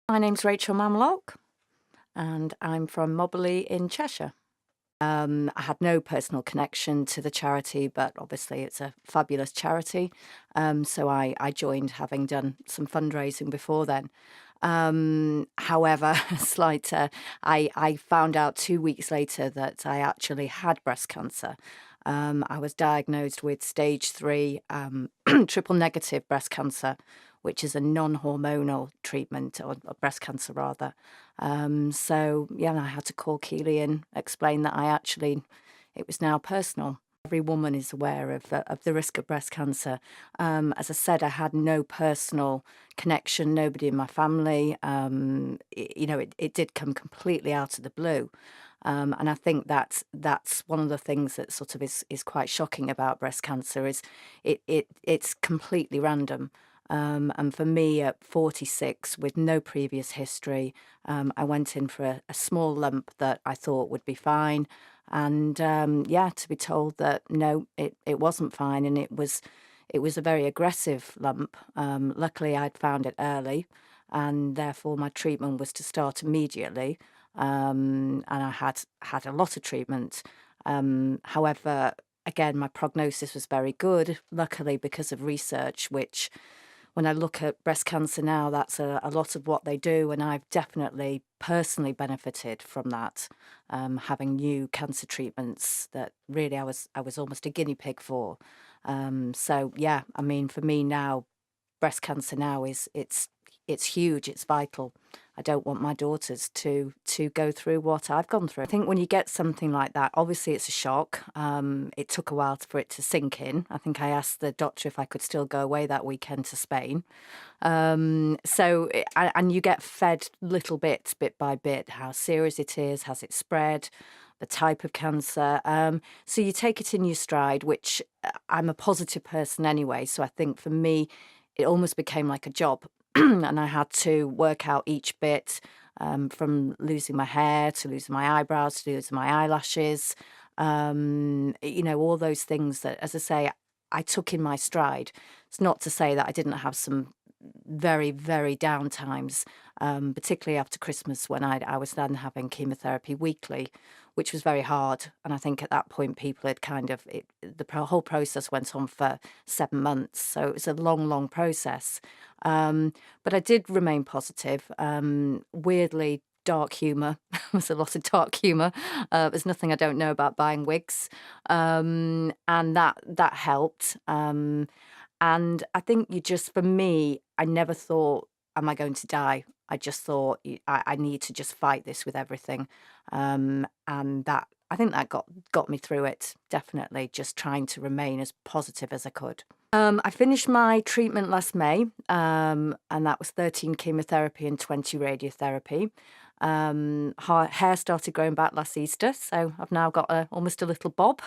My name's Rachael and I'm from Moberley in Cheshire. I had no personal connection to the charity, but obviously it's a fabulous charity. So I joined having done some fundraising before then. However, I found out 2 weeks later that I actually had breast cancer. I was diagnosed with stage three triple negative breast cancer, which is a non-hormonal treatment, or breast cancer rather. So yeah, I had to call Keely and explain that it was now personal. Every woman is aware of the risk of breast cancer. As I said, I had no personal connection, nobody in my family. It did come completely out of the blue. And I think that's one of the things that sort of is quite shocking about breast cancer is it's completely random. And for me, at 46, with no previous history, I went in for a small lump that I thought would be fine. And yeah, to be told that no, it wasn't fine, and it was a very aggressive lump. Luckily, I'd found it early, and therefore my treatment was to start immediately. And I had a lot of treatment. However, again, my prognosis was very good, luckily because of research, which when I look at breast cancer now, that's a lot of what they do, and I've definitely personally benefited from that, having new cancer treatments that really I was almost a guinea pig for. So yeah, I mean, for me now, breast cancer now it's huge, it's vital. I don't want my daughters to go through what I've gone through. I think when you get something like that, obviously it's a shock. It took a while for it to sink in. I think I asked the doctor if I could still go away that weekend to Spain. And you get fed little bits, bit by bit, how serious it is, has it spread, the type of cancer. So you take it in your stride, which I'm a positive person anyway. So I think for me, it almost became like a job. And I had to work out each bit, from losing my hair to losing my eyebrows to losing my eyelashes. All those things that, as I say, I took in my stride. It's not to say that I didn't have some very, very down times, particularly after Christmas when I was then having chemotherapy weekly, which was very hard. And I think at that point, people had whole process went on for 7 months. So it was a long, long process. But I did remain positive. Weirdly, dark humour. There's a lot of dark humour. There's nothing I don't know about buying wigs, and that helped. And I think for me, I never thought, am I going to die? I just thought, I need to just fight this with everything. And I think that got me through it, definitely, just trying to remain as positive as I could. I finished my treatment last May, and that was 13 chemotherapy and 20 radiotherapy. Hair started growing back last Easter, so I've now got almost a little bob.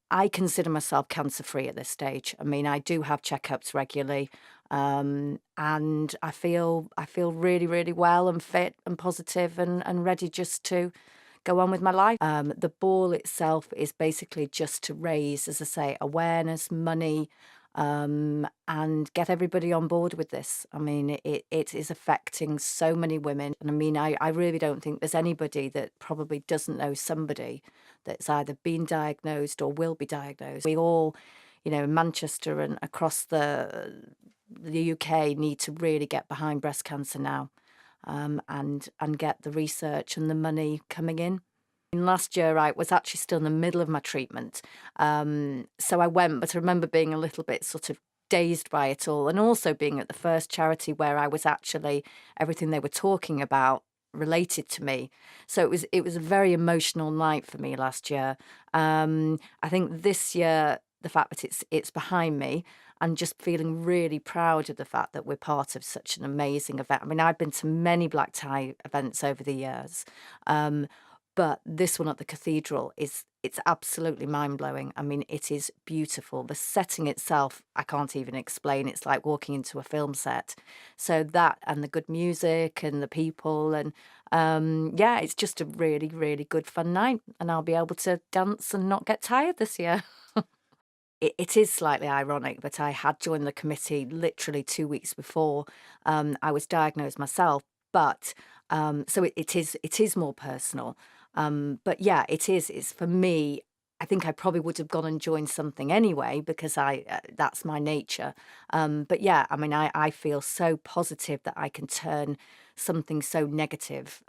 I consider myself cancer-free at this stage. I mean, I do have checkups regularly, and I feel really, really well and fit and positive and ready just to go on with my life. The ball itself is basically just to raise, as I say, awareness, money, and get everybody on board with this. I mean, it is affecting so many women. And I mean, I really don't think there's anybody that probably doesn't know somebody that's either been diagnosed or will be diagnosed. We all, in Manchester and across the UK need to really get behind breast cancer now, and get the research and the money coming in. Last year, I was actually still in the middle of my treatment. So I went, but I remember being a little bit sort of dazed by it all, and also being at the first charity where I was actually, everything they were talking about related to me. So it was a very emotional night for me last year. I think this year, the fact that it's behind me, and just feeling really proud of the fact that we're part of such an amazing event. I mean, I've been to many black tie events over the years, but this one at the cathedral it's absolutely mind-blowing. I mean, it is beautiful. The setting itself, I can't even explain. It's like walking into a film set. So that, and the good music and the people, and yeah, it's just a really, really good fun night. And I'll be able to dance and not get tired this year. It is slightly ironic that I had joined the committee literally 2 weeks before I was diagnosed myself. But so it is more personal. But yeah, it is. It's for me. I think I probably would have gone and joined something anyway because that's my nature. But yeah, I mean, I feel so positive that I can turn something so negative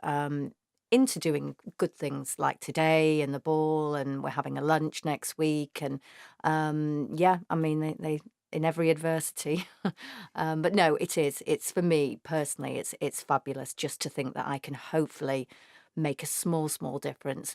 into doing good things like today and the ball, and we're having a lunch next week. And yeah, I mean, they in every adversity. But no, it is. It's for me personally. It's fabulous just to think that I can hopefully make a small difference.